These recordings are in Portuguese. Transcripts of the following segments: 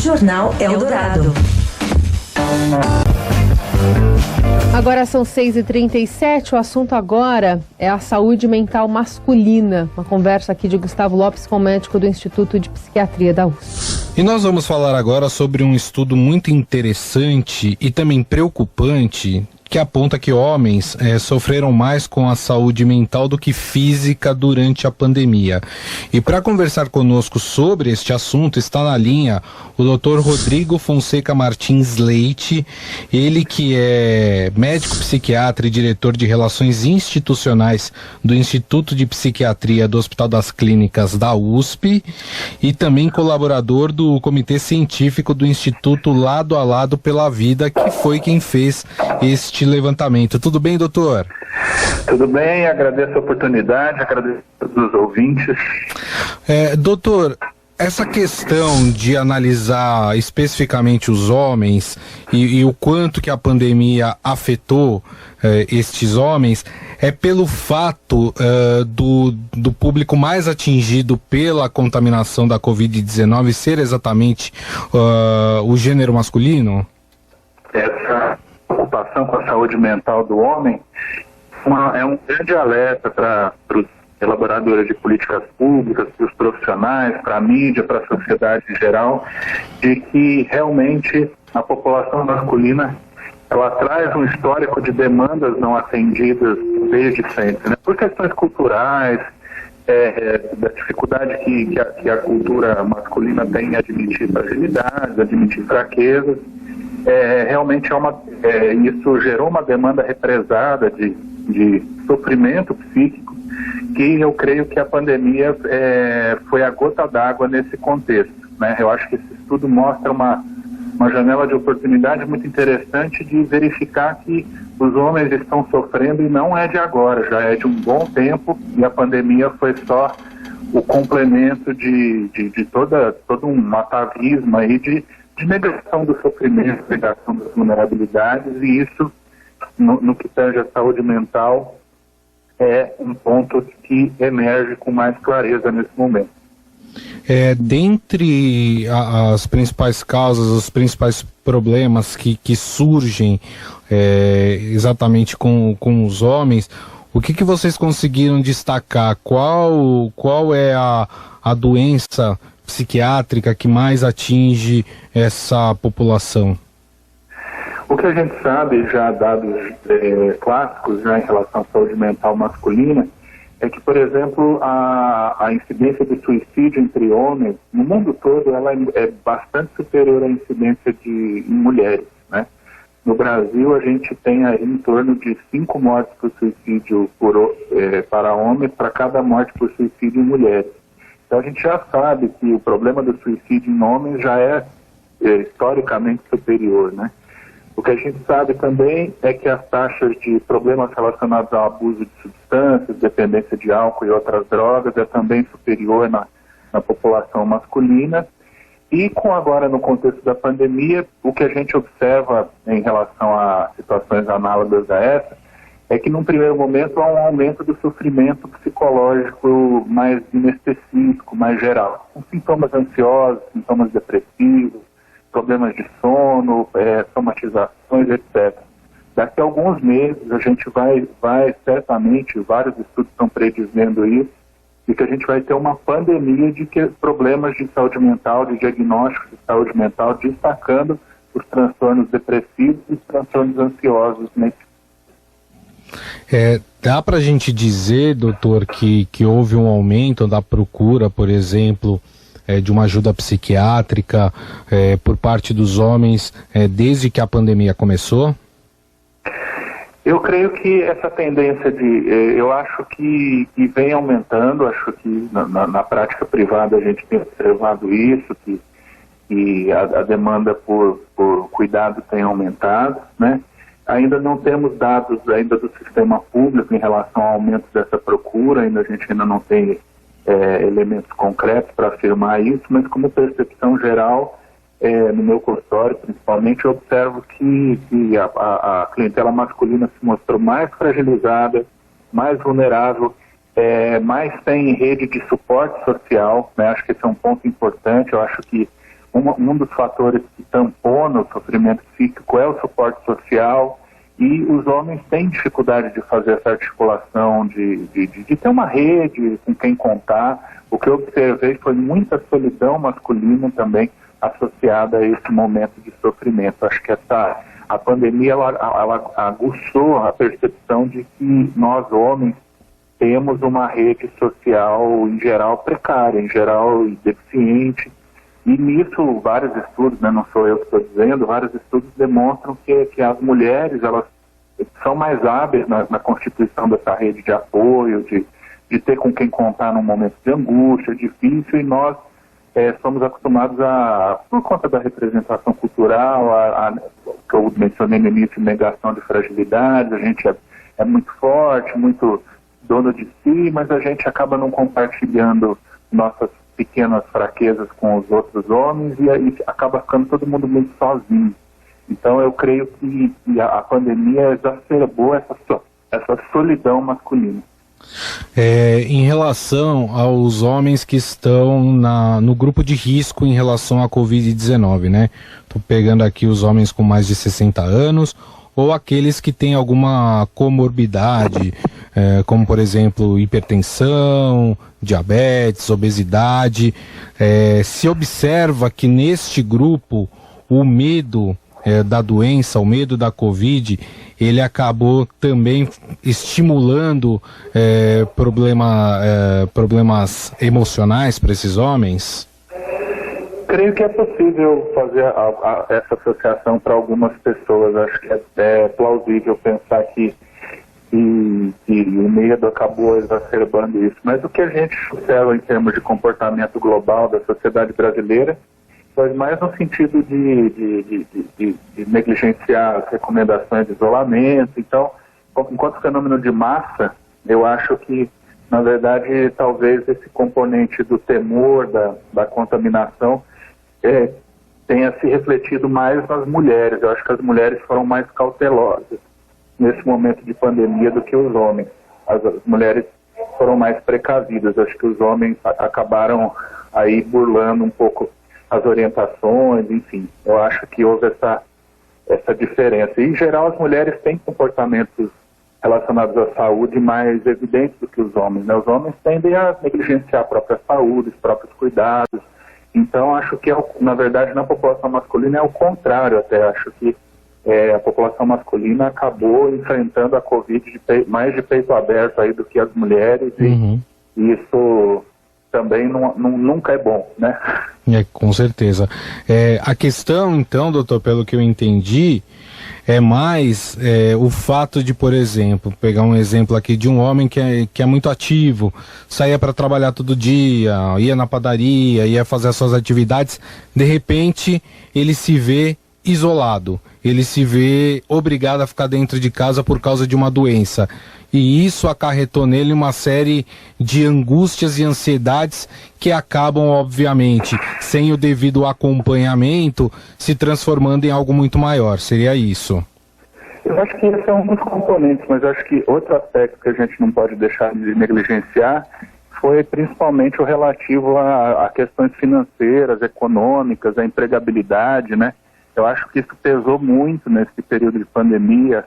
Jornal Eldorado. Agora são 6h37, o assunto agora é a saúde mental masculina. Uma conversa aqui de Gustavo Lopes com o médico do Instituto de Psiquiatria da USP. E nós vamos falar agora sobre um estudo muito interessante e também preocupante, que aponta que homens sofreram mais com a saúde mental do que física durante a pandemia. E para conversar conosco sobre este assunto está na linha o Dr. Rodrigo Fonseca Martins Leite, ele que é médico psiquiatra e diretor de Relações Institucionais do Instituto de Psiquiatria do Hospital das Clínicas da USP e também colaborador do Comitê Científico do Instituto Lado a Lado pela Vida, que foi quem fez este levantamento. Tudo bem, doutor? Tudo bem, agradeço a oportunidade, agradeço a todos os ouvintes. Doutor, essa questão de analisar especificamente os homens e o quanto que a pandemia afetou estes homens é pelo fato do público mais atingido pela contaminação da Covid-19 ser exatamente o gênero masculino? Essa preocupação com a saúde mental do homem é um grande alerta para os elaboradores de políticas públicas, para os profissionais, para a mídia, para a sociedade em geral, de que realmente a população masculina ela traz um histórico de demandas não atendidas desde sempre, né? Por questões culturais, da dificuldade que a cultura masculina tem em admitir fragilidades, admitir fraquezas. Realmente isso gerou uma demanda represada de sofrimento psíquico, que eu creio que a pandemia foi a gota d'água nesse contexto, né? Eu acho que esse estudo mostra uma janela de oportunidade muito interessante de verificar que os homens estão sofrendo e não é de agora, já é de um bom tempo, e a pandemia foi só o complemento de todo um atavismo aí de negação do sofrimento, negação das vulnerabilidades, e isso, no que tange a saúde mental, é um ponto que emerge com mais clareza nesse momento. Dentre as principais causas, os principais problemas que surgem exatamente com os homens, o que vocês conseguiram destacar? Qual é a doença psiquiátrica que mais atinge essa população? O que a gente sabe, já dados clássicos já em relação à saúde mental masculina, é que, por exemplo, a incidência de suicídio entre homens, no mundo todo, ela é bastante superior à incidência em mulheres, né? No Brasil, a gente tem aí em torno de 5 mortes por suicídio para homens, para cada morte por suicídio em mulheres. Então a gente já sabe que o problema do suicídio em homens já é historicamente superior, né? O que a gente sabe também é que as taxas de problemas relacionados ao abuso de substâncias, dependência de álcool e outras drogas é também superior na população masculina. E agora no contexto da pandemia, o que a gente observa em relação a situações análogas a essa é que num primeiro momento há um aumento do sofrimento psicológico mais inespecífico, mais geral, com sintomas ansiosos, sintomas depressivos, problemas de sono, somatizações, etc. Daqui a alguns meses a gente vai certamente, vários estudos estão predizendo isso, e que a gente vai ter uma pandemia de problemas de saúde mental, de diagnósticos de saúde mental, destacando os transtornos depressivos e os transtornos ansiosos, né? Dá para a gente dizer, doutor, que houve um aumento da procura, por exemplo, de uma ajuda psiquiátrica por parte dos homens desde que a pandemia começou? Eu creio que essa tendência eu acho que vem aumentando, acho que na prática privada a gente tem observado isso, que a demanda por cuidado tem aumentado, né? Ainda não temos dados ainda do sistema público em relação ao aumento dessa procura, a gente ainda não tem elementos concretos para afirmar isso, mas como percepção geral, no meu consultório principalmente, eu observo que a clientela masculina se mostrou mais fragilizada, mais vulnerável, mais tem rede de suporte social, né? Acho que esse é um ponto importante. Eu acho que um dos fatores que tampona o sofrimento psíquico é o suporte social, e os homens têm dificuldade de fazer essa articulação, de ter uma rede com quem contar. O que eu observei foi muita solidão masculina também associada a esse momento de sofrimento. Acho que a pandemia ela aguçou a percepção de que nós homens temos uma rede social em geral precária, em geral deficiente, e nisso vários estudos, né, não sou eu que estou dizendo, vários estudos demonstram que as mulheres elas são mais hábeis na constituição dessa rede de apoio, de ter com quem contar num momento de angústia, difícil, e nós somos acostumados por conta da representação cultural, que eu mencionei no início, negação de fragilidade, a gente é muito forte, muito dono de si, mas a gente acaba não compartilhando nossas pequenas fraquezas com os outros homens, e aí acaba ficando todo mundo muito sozinho. Então eu creio que a pandemia exacerbou essa solidão masculina. Em relação aos homens que estão no grupo de risco em relação à Covid-19, né? Estou pegando aqui os homens com mais de 60 anos ou aqueles que têm alguma comorbidade, como por exemplo hipertensão, diabetes, obesidade. Se observa que neste grupo o medo da doença, o medo da Covid, ele acabou também estimulando problemas emocionais para esses homens? Creio que é possível fazer essa associação para algumas pessoas. Acho que é plausível pensar que o medo acabou exacerbando isso. Mas o que a gente observa em termos de comportamento global da sociedade brasileira foi mais no sentido de negligenciar as recomendações de isolamento. Então, enquanto fenômeno de massa, eu acho que, na verdade, talvez esse componente do temor, da contaminação, tenha se refletido mais nas mulheres. Eu acho que as mulheres foram mais cautelosas nesse momento de pandemia do que os homens. As mulheres foram mais precavidas. Eu acho que os homens acabaram aí burlando um pouco as orientações, enfim. Eu acho que houve essa diferença. E, em geral, as mulheres têm comportamentos relacionados à saúde mais evidentes do que os homens, né? Os homens tendem a negligenciar a própria saúde, os próprios cuidados. Então, acho que, na verdade, na população masculina é o contrário até. Acho que a população masculina acabou enfrentando a Covid mais de peito aberto aí do que as mulheres, e isso também nunca é bom, né? Com certeza. A questão, então, doutor, pelo que eu entendi, é mais o fato de, por exemplo, pegar um exemplo aqui de um homem que é muito ativo, saía para trabalhar todo dia, ia na padaria, ia fazer as suas atividades, de repente ele se vê isolado, ele se vê obrigado a ficar dentro de casa por causa de uma doença. E isso acarretou nele uma série de angústias e ansiedades que acabam, obviamente, sem o devido acompanhamento, se transformando em algo muito maior. Seria isso? Eu acho que esse é um dos componentes, mas eu acho que outro aspecto que a gente não pode deixar de negligenciar foi principalmente o relativo a questões financeiras, econômicas, a empregabilidade, né? Eu acho que isso pesou muito nesse período de pandemia,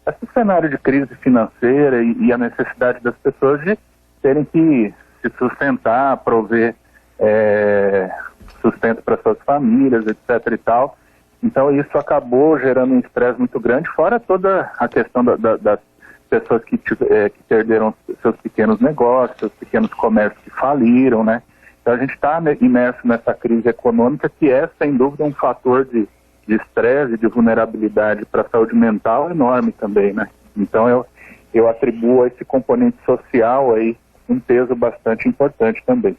esse cenário de crise financeira e a necessidade das pessoas de terem que se sustentar, prover sustento para suas famílias, etc. e tal. Então isso acabou gerando um estresse muito grande, fora toda a questão das pessoas que perderam seus pequenos negócios, seus pequenos comércios que faliram, né? Então a gente está imerso nessa crise econômica que é, sem dúvida, um fator de estresse, de vulnerabilidade para a saúde mental enorme também, né? Então eu atribuo a esse componente social aí um peso bastante importante também.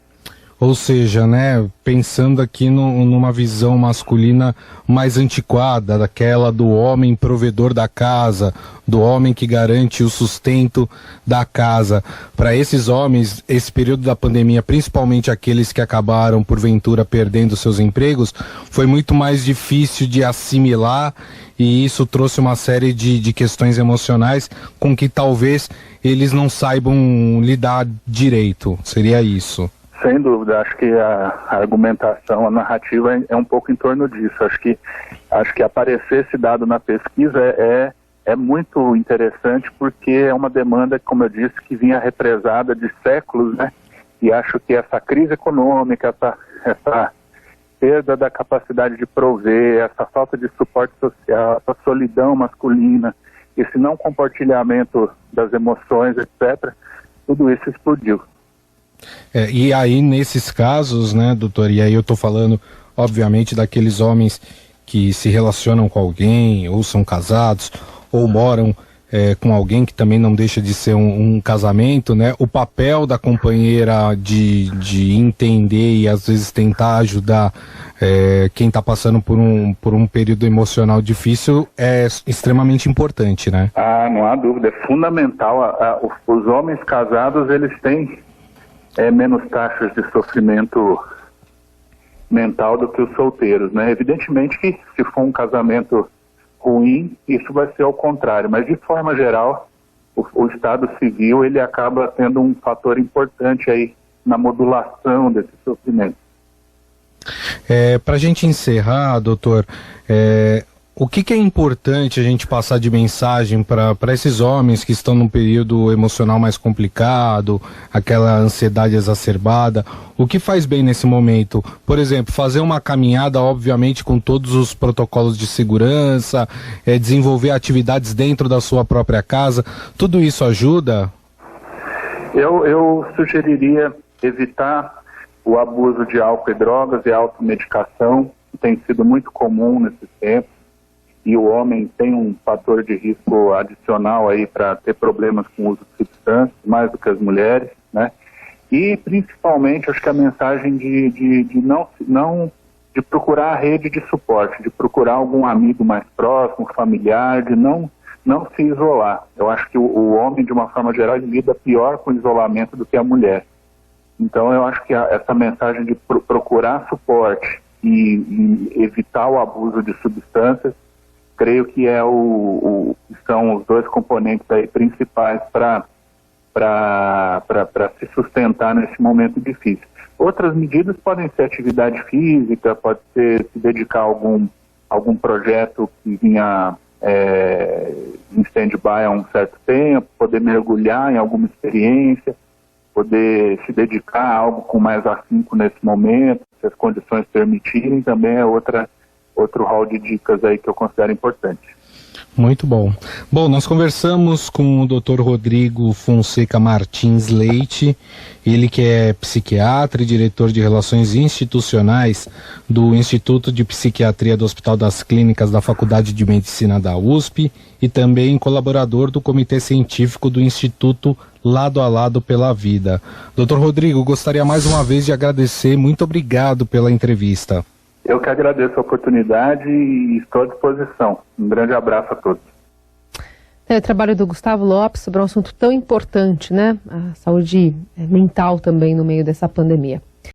Ou seja, né, pensando aqui numa visão masculina mais antiquada, daquela do homem provedor da casa, do homem que garante o sustento da casa. Para esses homens, esse período da pandemia, principalmente aqueles que acabaram porventura perdendo seus empregos, foi muito mais difícil de assimilar, e isso trouxe uma série de questões emocionais com que talvez eles não saibam lidar direito. Seria isso? Sem dúvida, acho que a argumentação, a narrativa é um pouco em torno disso. Acho que aparecer esse dado na pesquisa é muito interessante, porque é uma demanda, como eu disse, que vinha represada de séculos, né? E acho que essa crise econômica, essa perda da capacidade de prover, essa falta de suporte social, essa solidão masculina, esse não compartilhamento das emoções, etc., tudo isso explodiu. E aí, nesses casos, né, doutor, e aí eu estou falando, obviamente, daqueles homens que se relacionam com alguém, ou são casados, ou moram com alguém que também não deixa de ser um casamento, né? O papel da companheira de entender e às vezes tentar ajudar quem está passando por um período emocional difícil é extremamente importante, né? Ah, não há dúvida, é fundamental. Os homens casados, eles têm menos taxas de sofrimento mental do que os solteiros, né? Evidentemente que se for um casamento ruim, isso vai ser ao contrário, mas de forma geral, o Estado Civil, ele acaba tendo um fator importante aí na modulação desse sofrimento. Para a gente encerrar, doutor, o que é importante a gente passar de mensagem para esses homens que estão num período emocional mais complicado, aquela ansiedade exacerbada? O que faz bem nesse momento? Por exemplo, fazer uma caminhada, obviamente, com todos os protocolos de segurança, desenvolver atividades dentro da sua própria casa, tudo isso ajuda? Eu sugeriria evitar o abuso de álcool e drogas e automedicação, que tem sido muito comum nesses tempos. E o homem tem um fator de risco adicional aí para ter problemas com o uso de substâncias, mais do que as mulheres, né? E principalmente, acho que a mensagem de procurar a rede de suporte, de procurar algum amigo mais próximo, familiar, de não se isolar. Eu acho que o homem, de uma forma geral, ele lida pior com o isolamento do que a mulher. Então eu acho que essa mensagem de procurar suporte e evitar o abuso de substâncias, creio que são os dois componentes aí principais para se sustentar nesse momento difícil. Outras medidas podem ser atividade física, pode ser se dedicar a algum projeto que vinha em stand-by há um certo tempo, poder mergulhar em alguma experiência, poder se dedicar a algo com mais afinco nesse momento, se as condições permitirem, também é outro rol de dicas aí que eu considero importante. Muito bom. Bom, nós conversamos com o Dr. Rodrigo Fonseca Martins Leite, ele que é psiquiatra e diretor de Relações Institucionais do Instituto de Psiquiatria do Hospital das Clínicas da Faculdade de Medicina da USP e também colaborador do Comitê Científico do Instituto Lado a Lado pela Vida. Dr. Rodrigo, gostaria mais uma vez de agradecer, muito obrigado pela entrevista. Eu que agradeço a oportunidade e estou à disposição. Um grande abraço a todos. O trabalho do Gustavo Lopes sobre um assunto tão importante, né? A saúde mental também no meio dessa pandemia.